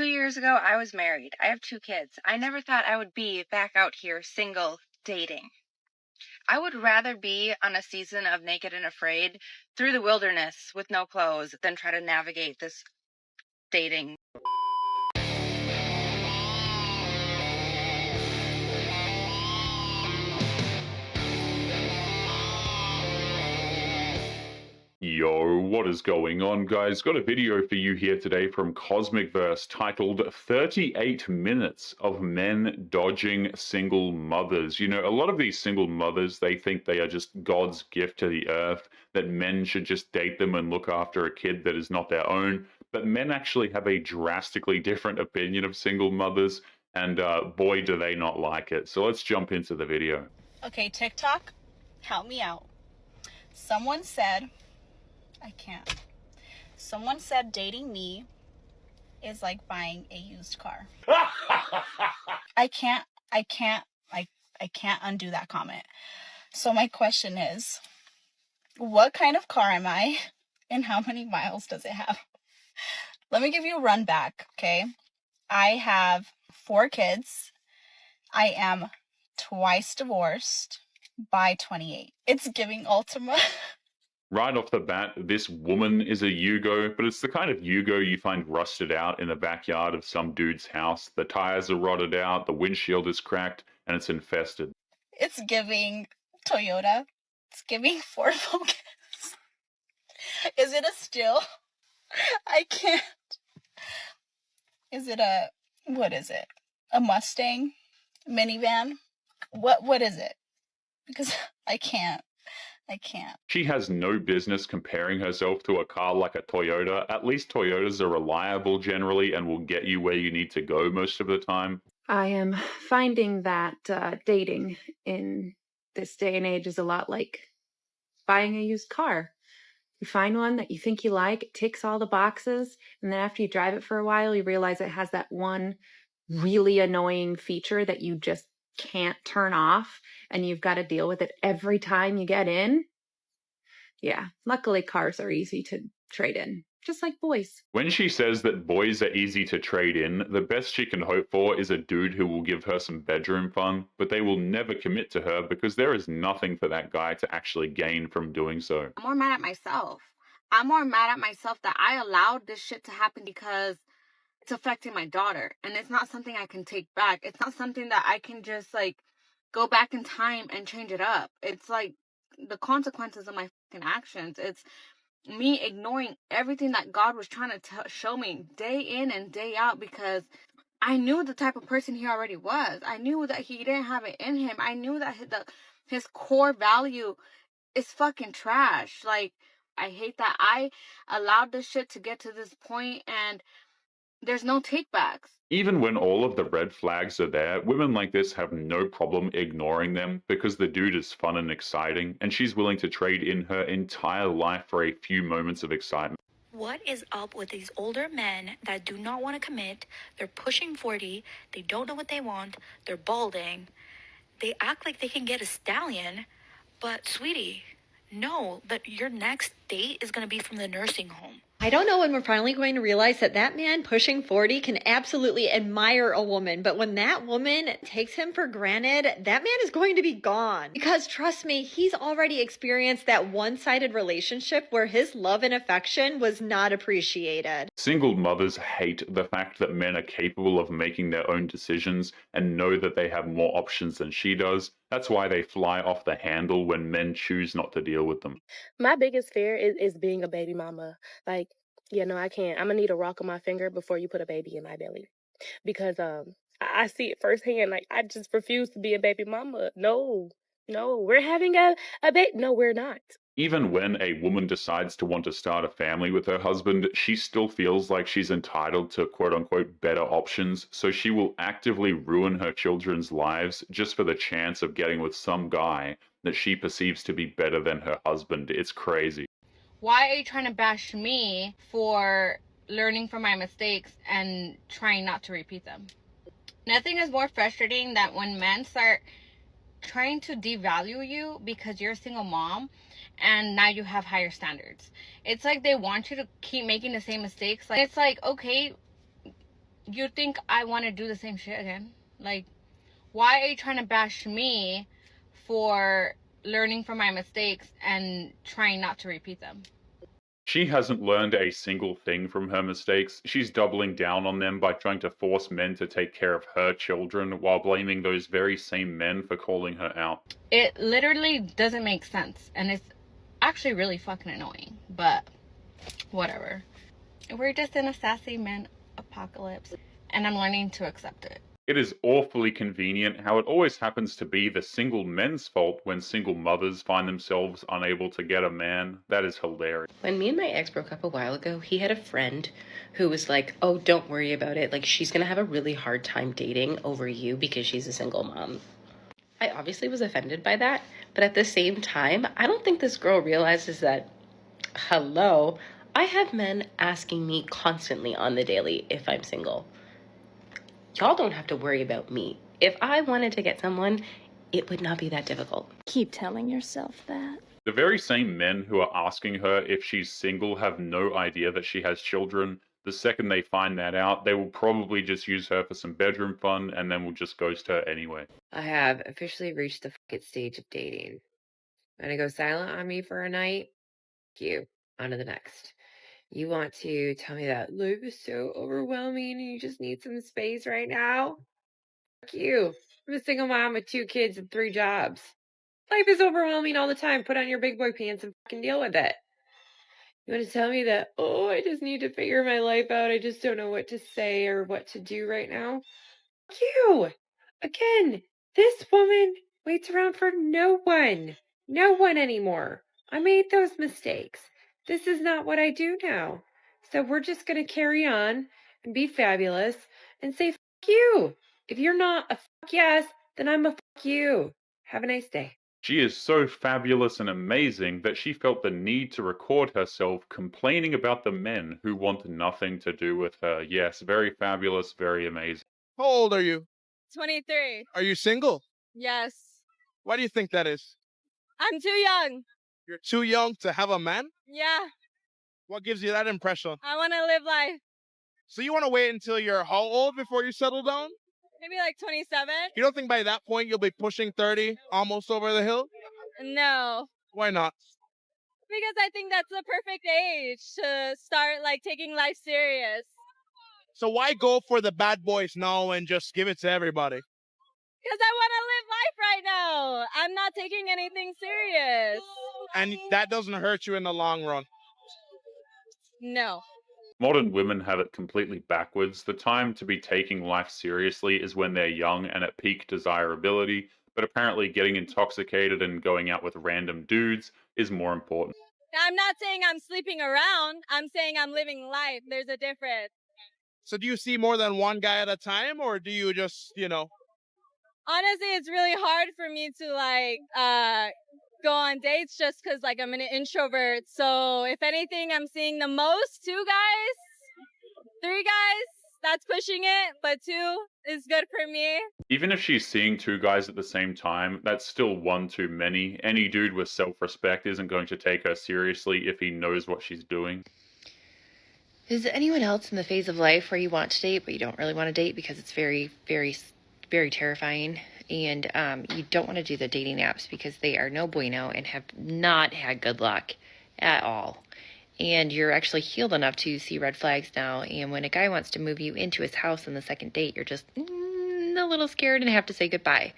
2 years ago, I was married. I have 2 kids. I never thought I would be back out here single, dating. I would rather be on a season of Naked and Afraid through the wilderness with no clothes than try to navigate this dating. Yo, what is going on, guys? Got a video for you here today from Cosmic Verse titled 38 Minutes of Men Dodging Single Mothers. You know, a lot of these single mothers, they think they are just God's gift to the earth, that men should just date them and look after a kid that is not their own. But men actually have a drastically different opinion of single mothers, and boy, do they not like it. So let's jump into the video. Okay, TikTok, help me out. Someone said dating me is like buying a used car. I can't undo that comment. So my question is, what kind of car am I and how many miles does it have? Let me give you a run back, okay? I have 4 kids. I am twice divorced by 28. It's giving Ultima. Right off the bat, this woman is a Yugo, but it's the kind of Yugo you find rusted out in the backyard of some dude's house. The tires are rotted out, the windshield is cracked, and it's infested. It's giving Toyota. It's giving Ford Focus. Is it a still? I can't. Is it what is it? A Mustang? Minivan? What is it? Because I can't. She has no business comparing herself to a car like a Toyota. At least Toyotas are reliable generally and will get you where you need to go most of the time. I am finding that dating in this day and age is a lot like buying a used car. You find one that you think you like, it ticks all the boxes, and then after you drive it for a while, you realize it has that one really annoying feature that you just can't turn off, and you've got to deal with it every time you get in. Yeah, luckily cars are easy to trade in, just like boys. When she says that boys are easy to trade in, the best she can hope for is a dude who will give her some bedroom fun, but they will never commit to her because there is nothing for that guy to actually gain from doing so. I'm more mad at myself. I'm more mad at myself that I allowed this shit to happen because it's affecting my daughter. And it's not something I can take back. It's not something that I can just like go back in time and change it up. It's like the consequences of my fucking actions. It's me ignoring everything that God was trying to show me day in and day out because I knew the type of person he already was. I knew that he didn't have it in him. I knew that his core value is fucking trash. Like, I hate that I allowed this shit to get to this point and there's no takebacks. Even when all of the red flags are there, women like this have no problem ignoring them because the dude is fun and exciting, and she's willing to trade in her entire life for a few moments of excitement. What is up with these older men that do not want to commit? They're pushing 40, they don't know what they want, they're balding, they act like they can get a stallion, but sweetie, know that your next date is going to be from the nursing home. I don't know when we're finally going to realize that that man pushing 40 can absolutely admire a woman, but when that woman takes him for granted, that man is going to be gone. Because trust me, he's already experienced that one-sided relationship where his love and affection was not appreciated. Single mothers hate the fact that men are capable of making their own decisions and know that they have more options than she does. That's why they fly off the handle when men choose not to deal with them. My biggest fear is being a baby mama. Like, yeah, no, I can't. I'm gonna need a rock on my finger before you put a baby in my belly. Because I see it firsthand. Like, I just refuse to be a baby mama. No, we're having a baby. No, we're not. Even when a woman decides to want to start a family with her husband, she still feels like she's entitled to quote-unquote better options, so she will actively ruin her children's lives just for the chance of getting with some guy that she perceives to be better than her husband. It's crazy. Why are you trying to bash me for learning from my mistakes and trying not to repeat them? Nothing is more frustrating than when men start trying to devalue you because you're a single mom and now you have higher standards. It's like they want you to keep making the same mistakes. Like, it's like, okay, you think I want to do the same shit again? Like, why are you trying to bash me for learning from my mistakes and trying not to repeat them? She hasn't learned a single thing from her mistakes. She's doubling down on them by trying to force men to take care of her children while blaming those very same men for calling her out. It literally doesn't make sense, and it's actually really fucking annoying, but whatever. We're just in a sassy men apocalypse, and I'm learning to accept it. It is awfully convenient how it always happens to be the single men's fault when single mothers find themselves unable to get a man. That is hilarious. When me and my ex broke up a while ago, he had a friend who was like, oh, don't worry about it. Like, she's going to have a really hard time dating over you because she's a single mom. I obviously was offended by that, but at the same time, I don't think this girl realizes that, hello, I have men asking me constantly on the daily if I'm single. Y'all don't have to worry about me. If I wanted to get someone, it would not be that difficult. Keep telling yourself that. The very same men who are asking her if she's single have no idea that she has children. The second they find that out, they will probably just use her for some bedroom fun and then will just ghost her anyway. I have officially reached the fuck it stage of dating. Want to go silent on me for a night? You. On to the next. You want to tell me that life is so overwhelming and you just need some space right now? Fuck you. I'm a single mom with 2 kids and 3 jobs. Life is overwhelming all the time. Put on your big boy pants and fucking deal with it. You want to tell me that, oh, I just need to figure my life out. I just don't know what to say or what to do right now? Fuck you. Again, this woman waits around for no one. No one anymore. I made those mistakes. This is not what I do now. So we're just going to carry on and be fabulous and say fuck you. If you're not a fuck yes, then I'm a fuck you. Have a nice day. She is so fabulous and amazing that she felt the need to record herself complaining about the men who want nothing to do with her. Yes, very fabulous, very amazing. How old are you? 23. Are you single? Yes. Why do you think that is? I'm too young. You're too young to have a man? Yeah. What gives you that impression? I want to live life. So you want to wait until you're how old before you settle down? Maybe like 27. You don't think by that point you'll be pushing 30, almost over the hill? No. Why not? Because I think that's the perfect age to start like taking life serious. So why go for the bad boys now and just give it to everybody? Because I want to live life right now. I'm not taking anything serious. And that doesn't hurt you in the long run. No. Modern women have it completely backwards. The time to be taking life seriously is when they're young and at peak desirability, but apparently getting intoxicated and going out with random dudes is more important. I'm not saying I'm sleeping around. I'm saying I'm living life. There's a difference. So do you see more than one guy at a time, or do you just, Honestly, it's really hard for me to like go on dates just because like I'm an introvert. So if anything, I'm seeing the most 2 guys, 3 guys. That's pushing it, but 2 is good for me. Even if she's seeing 2 guys at the same time, that's still one too many. Any dude with self-respect isn't going to take her seriously if he knows what she's doing. Is anyone else in the phase of life where you want to date, but you don't really want to date because it's very, very, very terrifying? And you don't want to do the dating apps because they are no bueno and have not had good luck at all. And you're actually healed enough to see red flags now. And when a guy wants to move you into his house on the second date, you're just a little scared and have to say goodbye.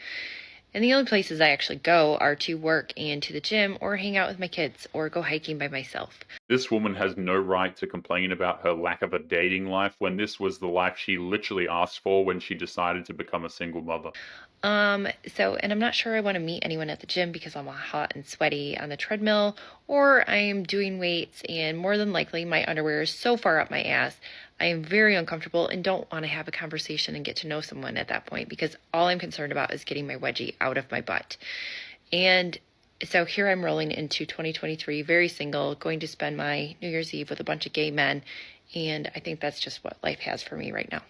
And the only places I actually go are to work and to the gym or hang out with my kids or go hiking by myself. This woman has no right to complain about her lack of a dating life when this was the life she literally asked for when she decided to become a single mother. And I'm not sure I want to meet anyone at the gym because I'm hot and sweaty on the treadmill, or I'm doing weights and more than likely my underwear is so far up my ass, I am very uncomfortable and don't want to have a conversation and get to know someone at that point because all I'm concerned about is getting my wedgie out of my butt. And so here I'm rolling into 2023, very single, going to spend my New Year's Eve with a bunch of gay men, and I think that's just what life has for me right now.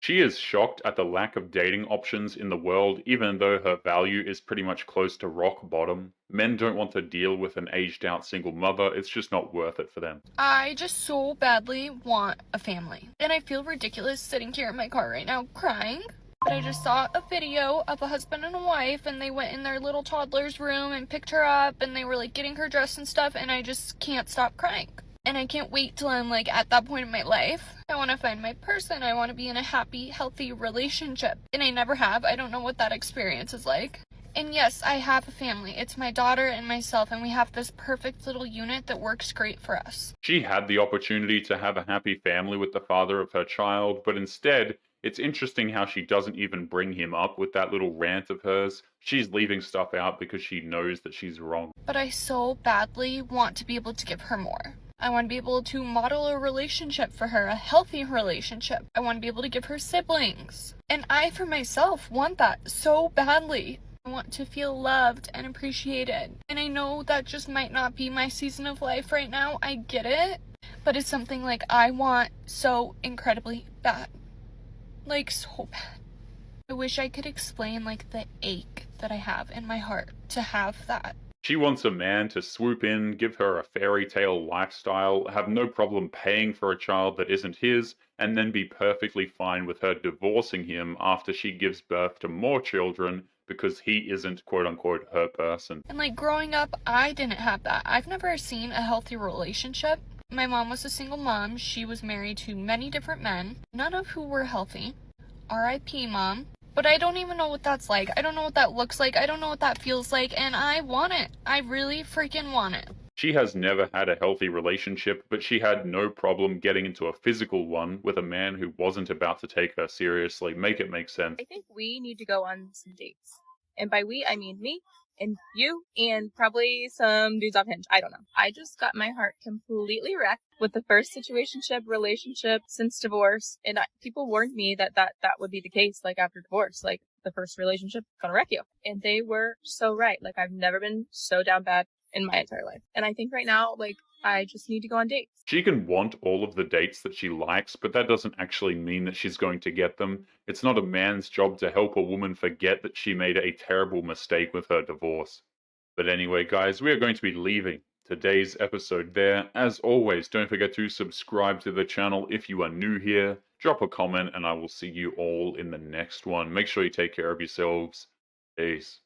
She is shocked at the lack of dating options in the world, even though her value is pretty much close to rock bottom. Men don't want to deal with an aged out single mother, it's just not worth it for them. I just so badly want a family. And I feel ridiculous sitting here in my car right now crying. But I just saw a video of a husband and a wife, and they went in their little toddler's room and picked her up, and they were like getting her dressed and stuff, and I just can't stop crying. And I can't wait till I'm like at that point in my life. I want to find my person. I want to be in a happy, healthy relationship. And I never have. I don't know what that experience is like. And yes, I have a family. It's my daughter and myself, and we have this perfect little unit that works great for us. She had the opportunity to have a happy family with the father of her child, but instead, it's interesting how she doesn't even bring him up with that little rant of hers. She's leaving stuff out because she knows that she's wrong. But I so badly want to be able to give her more. I want to be able to model a relationship for her, a healthy relationship. I want to be able to give her siblings. And I, for myself, want that so badly. I want to feel loved and appreciated. And I know that just might not be my season of life right now. I get it. But it's something like I want so incredibly bad. Like, so bad. I wish I could explain, like, the ache that I have in my heart to have that. She wants a man to swoop in, give her a fairy tale lifestyle, have no problem paying for a child that isn't his, and then be perfectly fine with her divorcing him after she gives birth to more children because he isn't quote unquote her person. And like growing up, I didn't have that. I've never seen a healthy relationship. My mom was a single mom. She was married to many different men, none of who were healthy. R.I.P. Mom. But I don't even know what that's like. I don't know what that looks like. I don't know what that feels like. And I want it. I really freaking want it. She has never had a healthy relationship, but she had no problem getting into a physical one with a man who wasn't about to take her seriously. Make it make sense. I think we need to go on some dates. And by we, I mean me and you and probably some dudes off Hinge. I don't know. I just got my heart completely wrecked with the first situationship relationship since divorce. And people warned me that would be the case, like after divorce, like the first relationship gonna wreck you. And they were so right. Like I've never been so down bad in my entire life. And I think right now, like I just need to go on dates. She can want all of the dates that she likes, but that doesn't actually mean that she's going to get them. It's not a man's job to help a woman forget that she made a terrible mistake with her divorce. But anyway, guys, we are going to be leaving today's episode there. As always, don't forget to subscribe to the channel if you are new here. Drop a comment, and I will see you all in the next one. Make sure you take care of yourselves. Peace.